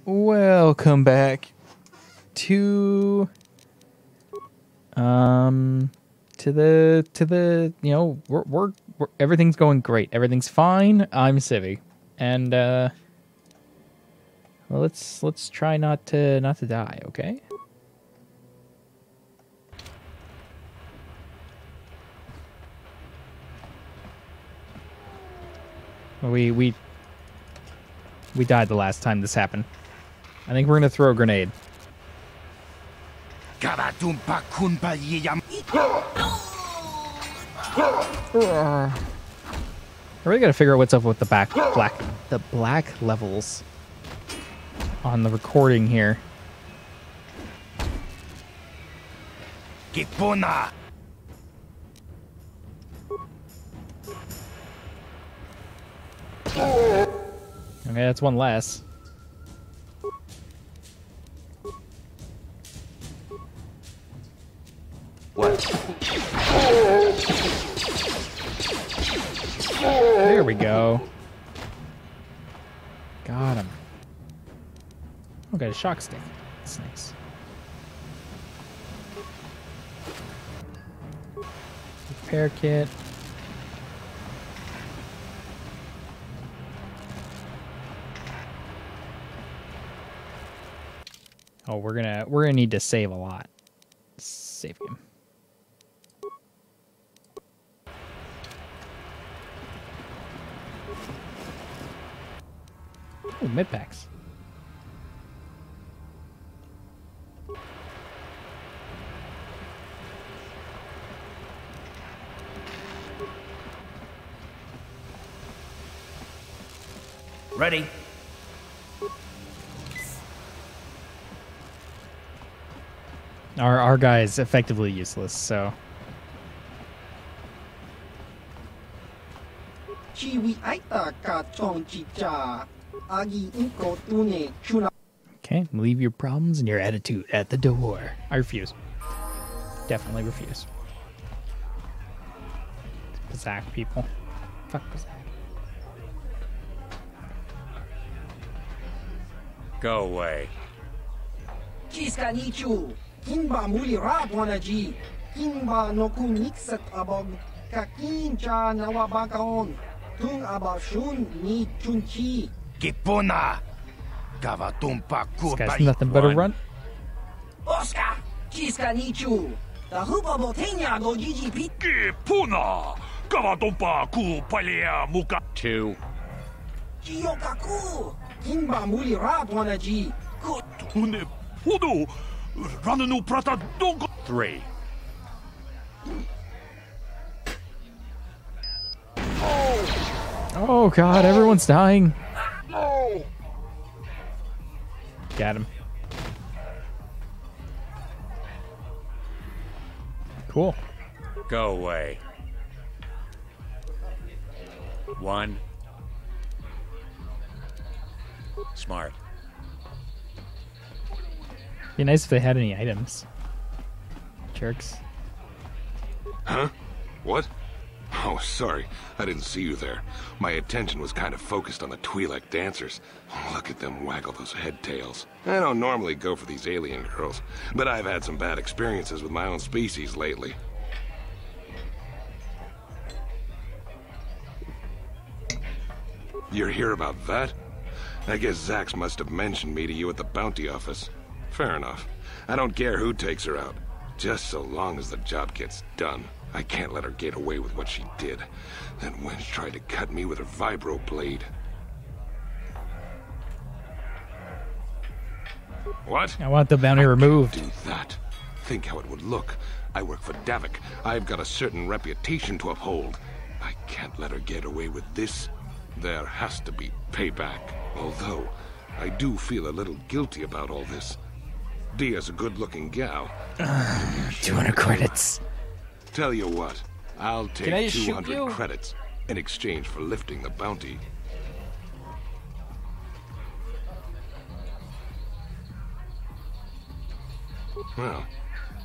Welcome back to the you know we're everything's going great. Everything's fine. I'm Civvie, and well, let's try not to die, okay? We died the last time this happened. I think we're gonna throw a grenade. I really gotta figure out what's up with the black levels on the recording here. Okay, that's one less. What? There we go. Got him. Oh, got a shock stick. That's nice. Repair kit. Oh, we're gonna need to save a lot. Save him. Oh, mid packs. Ready? Our guy is effectively useless, so. Okay, leave your problems and your attitude at the door. I refuse. Definitely refuse. Pazak people. Fuck Pazak. Go away. Kimba muli radwanaji, Kimba no kunixat abog, Kakincha nawabakaon, Tung abashun ni chunchi. Kipuna! Gavatumpa This guy's nothing but a run. Oscar! Kiska nichu! The hupa botenya go GGP. Kipuna! Gavatumpa ku palea muka. 2. Kiyokaku! Kimba muli radwanaji, Tune pudu! Rananu prata dongo. 3. Oh god, everyone's dying. Got him. Cool. Go away. 1. Smart. Be nice if they had any items. Jerks. Huh? What? Oh, sorry. I didn't see you there. My attention was kind of focused on the Twi'lek dancers. Look at them waggle those head tails. I don't normally go for these alien girls, but I've had some bad experiences with my own species lately. You're here about that? I guess Zax must have mentioned me to you at the bounty office. Fair enough. I don't care who takes her out. Just so long as the job gets done. I can't let her get away with what she did. That wench tried to cut me with her vibro blade. What? I want the bounty removed. Do that. Think how it would look. I work for Davik. I've got a certain reputation to uphold. I can't let her get away with this. There has to be payback. Although, I do feel a little guilty about all this. Dia's a good-looking gal. 200 credits. Tell you what, I'll Can I take just shoot 200 you? credits in exchange for lifting the bounty. Well,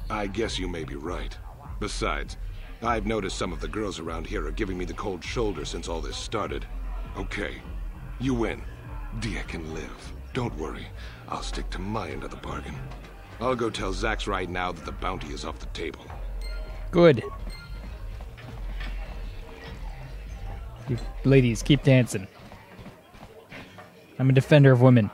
I guess you may be right. Besides, I've noticed some of the girls around here are giving me the cold shoulder since all this started. Okay, you win. Dia can live. Don't worry. I'll stick to my end of the bargain. I'll go tell Zax right now that the bounty is off the table. Good. You ladies, keep dancing. I'm a defender of women.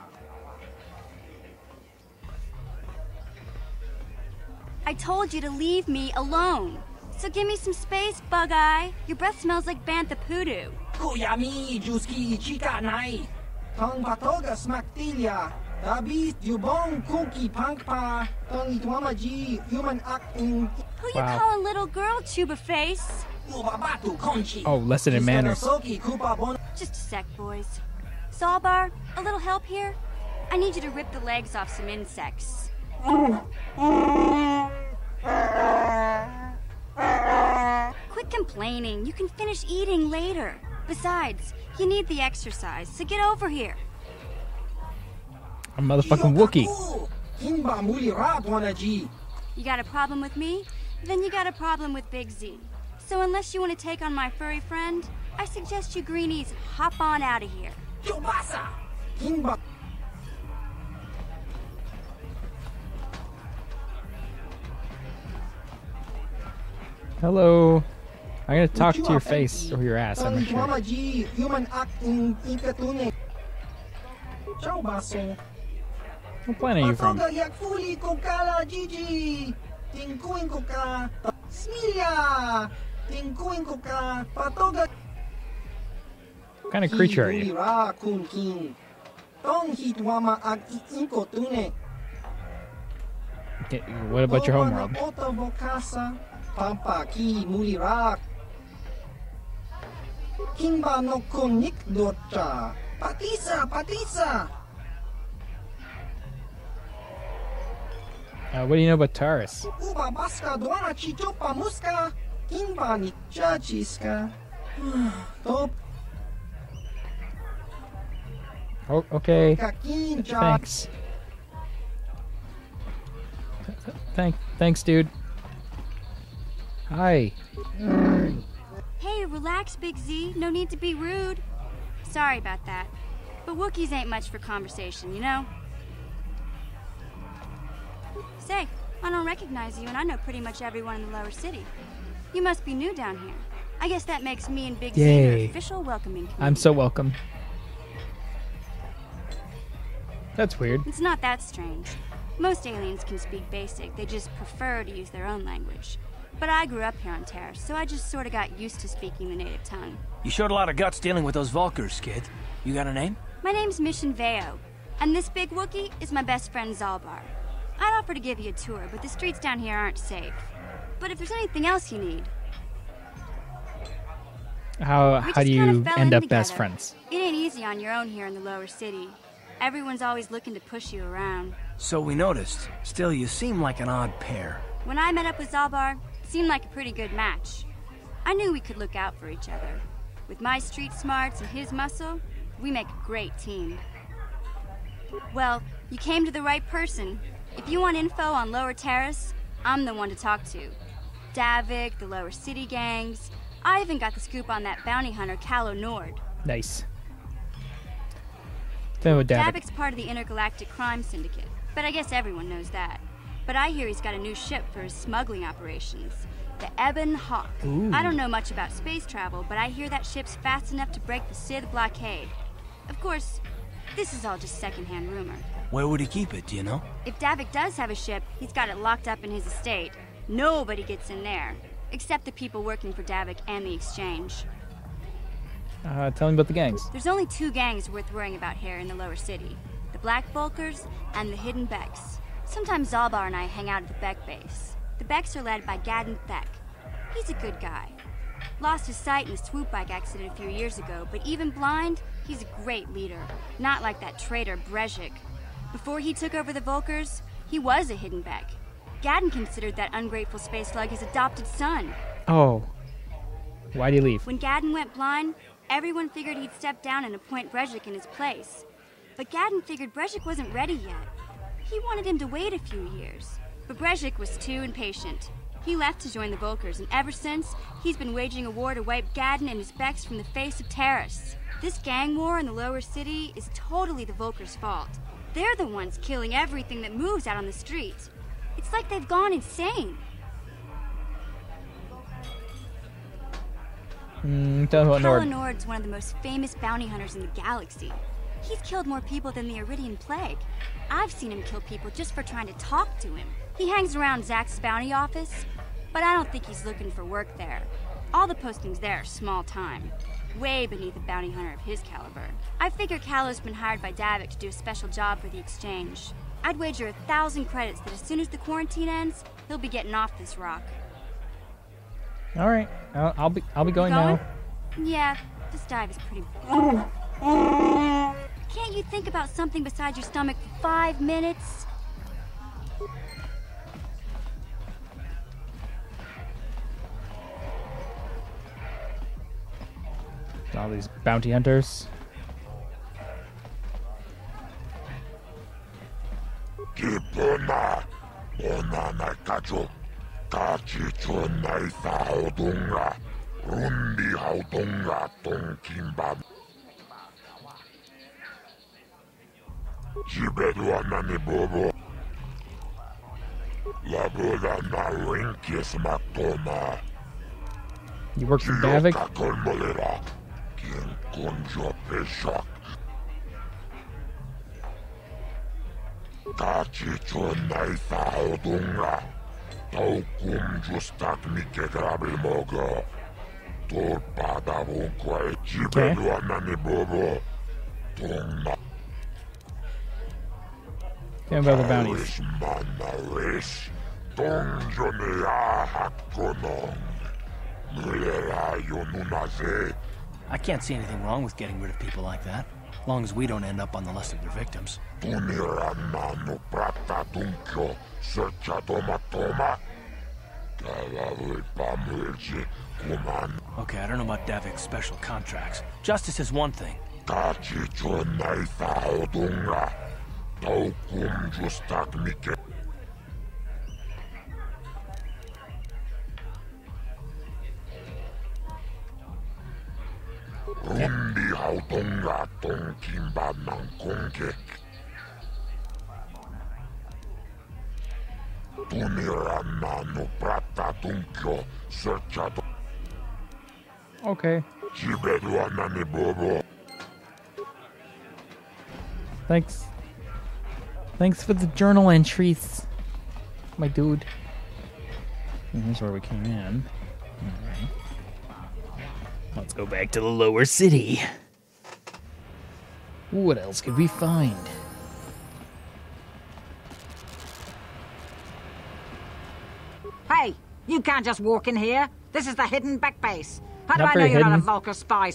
I told you to leave me alone. So give me some space, Bug-Eye. Your breath smells like bantha poodoo. Kuyami Juski Chika Nai. Tong Patoga Smaktilia. Tabis Dubong Cookie Punk Pa. Tong Itwamaji Human Acting. Who you calling little girl, Chuba Face? Oh, lesson in manners. Just a sec, boys. Zalbar, a little help here? I need you to rip the legs off some insects. Quit complaining. You can finish eating later. Besides, you need the exercise, so get over here. A motherfucking Wookiee. You got a problem with me? Then you got a problem with Big Z. So unless you want to take on my furry friend, I suggest you greenies hop on out of here. Hello. I'm gonna talk to your face or your ass, I'm not sure. What planet are you from? What kind of creature are you? Okay, what about your homeworld? What do you know about Taurus? Oh, okay. Thanks. Thanks, dude. Hi. Hey, relax, Big Z. No need to be rude. Sorry about that. But Wookiees ain't much for conversation, you know? Say, I don't recognize you, and I know pretty much everyone in the lower city. You must be new down here. I guess that makes me and Big Z your official welcoming committee. I'm so welcome. That's weird. It's not that strange. Most aliens can speak basic. They just prefer to use their own language. But I grew up here on Terra, so I just sort of got used to speaking the native tongue. You showed a lot of guts dealing with those Vulkars, kid. You got a name? My name's Mission Veo, and this big Wookiee is my best friend Zalbar. I'd offer to give you a tour, but the streets down here aren't safe. But if there's anything else you need... How do you end up best friends? It ain't easy on your own here in the lower city. Everyone's always looking to push you around. So we noticed. Still, you seem like an odd pair. When I met up with Zalbar, it seemed like a pretty good match. I knew we could look out for each other. With my street smarts and his muscle, we make a great team. Well, you came to the right person. If you want info on Lower Terrace, I'm the one to talk to. Davik, the lower city gangs. I even got the scoop on that bounty hunter, Calo Nord. Nice. Tell me what Davik. Davik's part of the intergalactic crime syndicate, but I guess everyone knows that. But I hear he's got a new ship for his smuggling operations, the Ebon Hawk. Ooh. I don't know much about space travel, but I hear that ship's fast enough to break the Civvie blockade. Of course, this is all just secondhand rumor. Where would he keep it, do you know? If Davik does have a ship, he's got it locked up in his estate. Nobody gets in there, except the people working for Davik and the exchange. Tell me about the gangs. There's only two gangs worth worrying about here in the lower city. The Black Vulkars and the Hidden Becks. Sometimes Zalbar and I hang out at the Beck base. The Becks are led by Gadden Thek. He's a good guy. Lost his sight in a swoop bike accident a few years ago, but even blind, he's a great leader. Not like that traitor Brezhik. Before he took over the Vulkars, he was a Hidden Beck. Gadden considered that ungrateful space slug his adopted son. Oh. Why'd he leave? When Gadden went blind, everyone figured he'd step down and appoint Brezhik in his place. But Gadden figured Brezhik wasn't ready yet. He wanted him to wait a few years. But Brezhik was too impatient. He left to join the Vulkars, and ever since, he's been waging a war to wipe Gadden and his Becks from the face of Terrace. This gang war in the lower city is totally the Vulkars' fault. They're the ones killing everything that moves out on the street. It's like they've gone insane. Nord's one of the most famous bounty hunters in the galaxy. He's killed more people than the Iridian Plague. I've seen him kill people just for trying to talk to him. He hangs around Zack's bounty office, but I don't think he's looking for work there. All the postings there are small time, way beneath a bounty hunter of his caliber. I figure Callow's been hired by Davik to do a special job for the exchange. I'd wager 1,000 credits that as soon as the quarantine ends, he'll be getting off this rock. All right, I'll be going now. Yeah, this dive is pretty. Can't you think about something besides your stomach for 5 minutes? All these bounty hunters. You work for Davik? Tell me about the bounties. I can't see anything wrong with getting rid of people like that, as long as we don't end up on the list of their victims. Okay, I don't know about Davik's special contracts. Justice is one thing. Okay. Thanks. Thanks for the journal entries, my dude. And here's where we came in. Alright. Let's go back to the lower city. What else could we find? Hey, you can't just walk in here. This is the hidden back base. How do Not I know very you're not a hidden. Vulcan spy?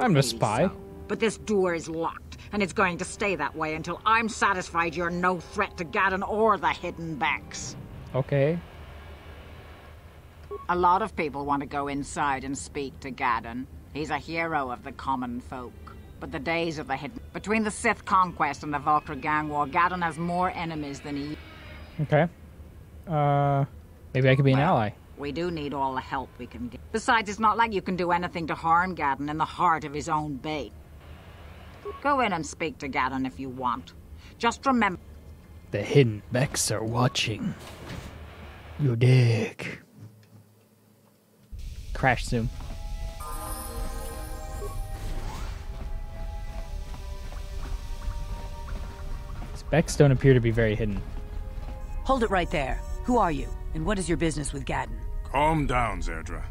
I'm a spy. So. But this door is locked, and it's going to stay that way until I'm satisfied you're no threat to Gaddon or the hidden backs. Okay. A lot of people want to go inside and speak to Gaddon. He's a hero of the common folk. But the days of the hidden... Between the Sith conquest and the Vulcan gang war, Gaddon has more enemies than he... Okay. Maybe I could be an ally. We do need all the help we can get. Besides, it's not like you can do anything to harm Gaddon in the heart of his own bait. Go in and speak to Gaddon if you want. Just remember... The hidden Becks are watching. Your dick. Crash soon. These Becks don't appear to be very hidden. Hold it right there. Who are you, and what is your business with Gaddon? Calm down, Zerdra.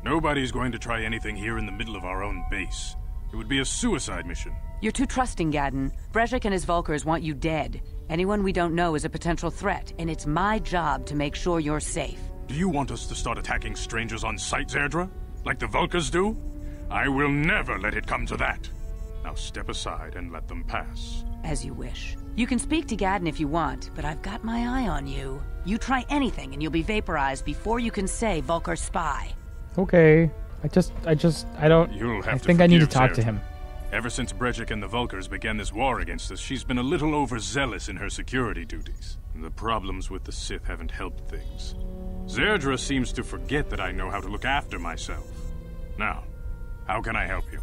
Nobody's going to try anything here in the middle of our own base. It would be a suicide mission. You're too trusting, Gaddon. Brezhik and his Vulkars want you dead. Anyone we don't know is a potential threat, and it's my job to make sure you're safe. Do you want us to start attacking strangers on sight, Zerdra? Like the Vulkars do? I will never let it come to that. Now step aside and let them pass. As you wish. You can speak to Gaddon if you want, but I've got my eye on you. You try anything and you'll be vaporized before you can say Vulkar spy. Okay. I don't... You'll have I think I need to talk to Zerdra. him. Ever since Brezhik and the Vulkars began this war against us, she's been a little overzealous in her security duties. The problems with the Sith haven't helped things. Zerdra seems to forget that I know how to look after myself. Now, how can I help you?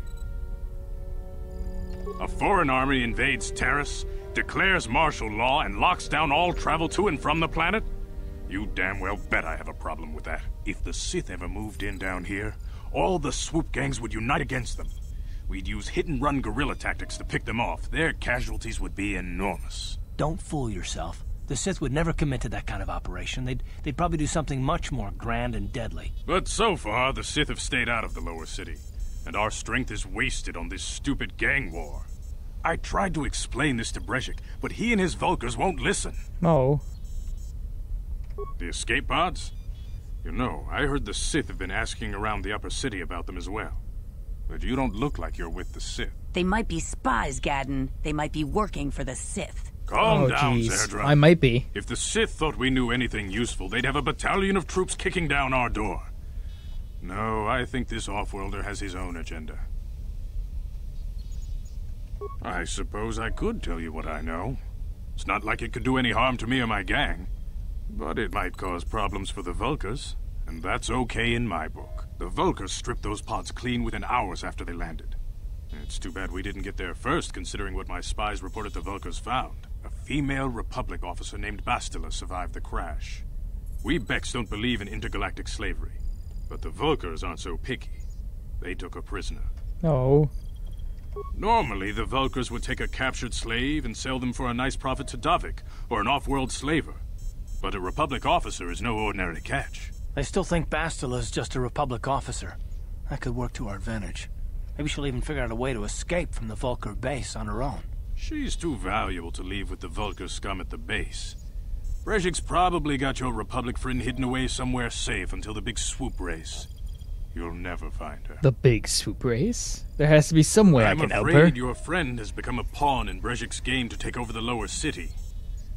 A foreign army invades Terrace, declares martial law and locks down all travel to and from the planet? You damn well bet I have a problem with that. If the Sith ever moved in down here, all the swoop gangs would unite against them. We'd use hit-and-run guerrilla tactics to pick them off. Their casualties would be enormous. Don't fool yourself. The Sith would never commit to that kind of operation. They'd probably do something much more grand and deadly. But so far, the Sith have stayed out of the lower city, and our strength is wasted on this stupid gang war. I tried to explain this to Brezhik, but he and his Vulkars won't listen. Oh. The escape pods? You know, I heard the Sith have been asking around the upper city about them as well. But you don't look like you're with the Sith. They might be spies, Gadden. They might be working for the Sith. Calm down, Zerdra. I might be. If the Sith thought we knew anything useful, they'd have a battalion of troops kicking down our door. No, I think this off-worlder has his own agenda. I suppose I could tell you what I know. It's not like it could do any harm to me or my gang. But it might cause problems for the Vulkars, and that's okay in my book. The Vulkars stripped those pods clean within hours after they landed. It's too bad we didn't get there first, considering what my spies reported the Vulkars found. A female Republic officer named Bastila survived the crash. We Beks don't believe in intergalactic slavery, but the Vulkars aren't so picky. They took her prisoner. Oh. Normally, the Vulkars would take a captured slave and sell them for a nice profit to Davik, or an off-world slaver. But a Republic officer is no ordinary catch. I still think Bastila's just a Republic officer. That could work to our advantage. Maybe she'll even figure out a way to escape from the Vulkar base on her own. She's too valuable to leave with the Vulkar scum at the base. Brezhik's probably got your Republic friend hidden away somewhere safe until the big swoop race. You'll never find her. The big swoop race? There has to be some way I can help her. I'm afraid your friend has become a pawn in Brezhik's game to take over the lower city.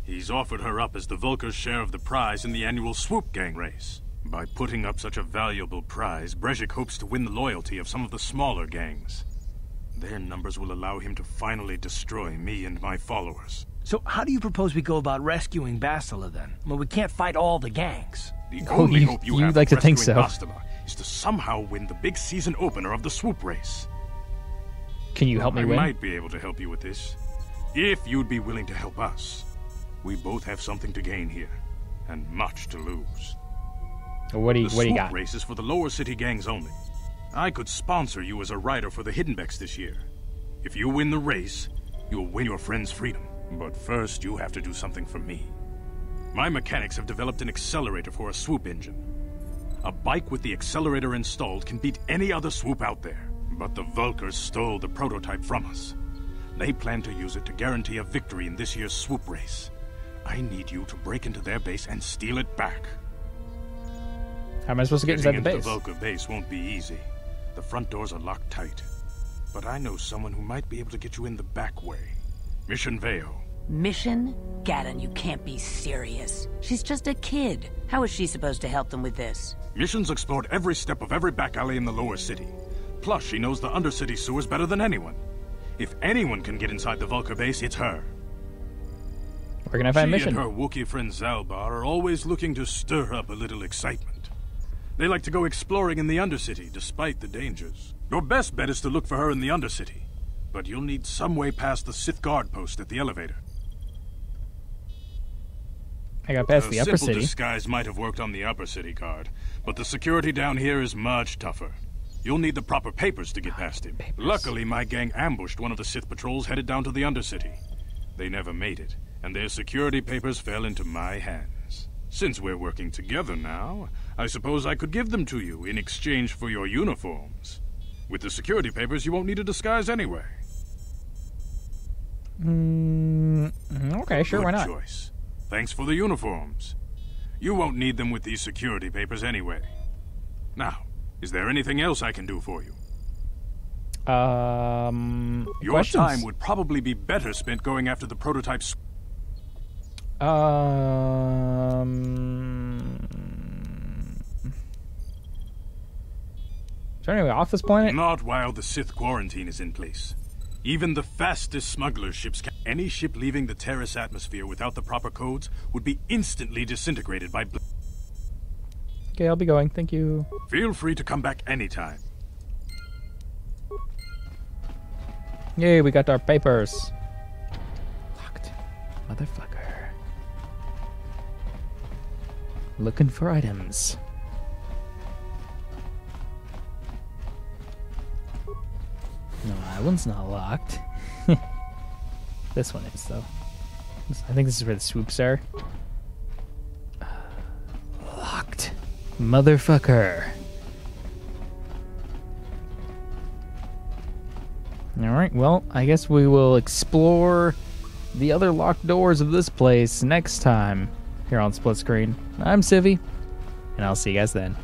He's offered her up as the Vulkar's share of the prize in the annual swoop gang race. By putting up such a valuable prize, Brezhik hopes to win the loyalty of some of the smaller gangs. Their numbers will allow him to finally destroy me and my followers. So how do you propose we go about rescuing Bastila then? Well, we can't fight all the gangs. The only hope you have like of to think rescuing so. Bastila is to somehow win the big season opener of the swoop race. Can you help me win? I might be able to help you with this, if you'd be willing to help us. We both have something to gain here, and much to lose. What do you got? The swoop race is for the lower city gangs only. I could sponsor you as a rider for the Hidden Beks this year. If you win the race, you'll win your friend's freedom. But first, you have to do something for me. My mechanics have developed an accelerator for a swoop engine. A bike with the accelerator installed can beat any other swoop out there. But the Vulkars stole the prototype from us. They plan to use it to guarantee a victory in this year's swoop race. I need you to break into their base and steal it back. How am I supposed to get inside the base? The Vulkar base won't be easy. The front doors are locked tight. But I know someone who might be able to get you in the back way. Mission Veo. Mission? Gadden, you can't be serious. She's just a kid. How is she supposed to help them with this? Mission's explored every step of every back alley in the lower city. Plus, she knows the undercity sewers better than anyone. If anyone can get inside the Vulkar base, it's her. Where can I find Mission? She and her Wookiee friend Zalbar are always looking to stir up a little excitement. They like to go exploring in the Undercity, despite the dangers. Your best bet is to look for her in the Undercity. But you'll need some way past the Sith guard post at the elevator. I got past the upper city. A simple city. disguise might have worked on the upper city guard, but the security down here is much tougher. You'll need the proper papers to get past him. Luckily, my gang ambushed one of the Sith patrols headed down to the Undercity. They never made it, and their security papers fell into my hands. Since we're working together now, I suppose I could give them to you in exchange for your uniforms. With the security papers, you won't need a disguise anyway. Okay, sure, why not? Good choice. Thanks for the uniforms. You won't need them with these security papers anyway. Now, is there anything else I can do for you? Your questions? time would probably be better spent going after the prototypes. Is there any way off this planet? Not while the Sith quarantine is in place. Even the fastest smuggler ships can... Any ship leaving the Terrace atmosphere without the proper codes would be instantly disintegrated by... Okay, I'll be going. Thank you. Feel free to come back anytime. Yay, we got our papers. Locked. Motherfucker. Looking for items. No, that one's not locked. This one is, though. I think this is where the swoops are. Locked. Motherfucker. Alright, well, I guess we will explore the other locked doors of this place next time here on Split Screen. I'm Civvie, and I'll see you guys then.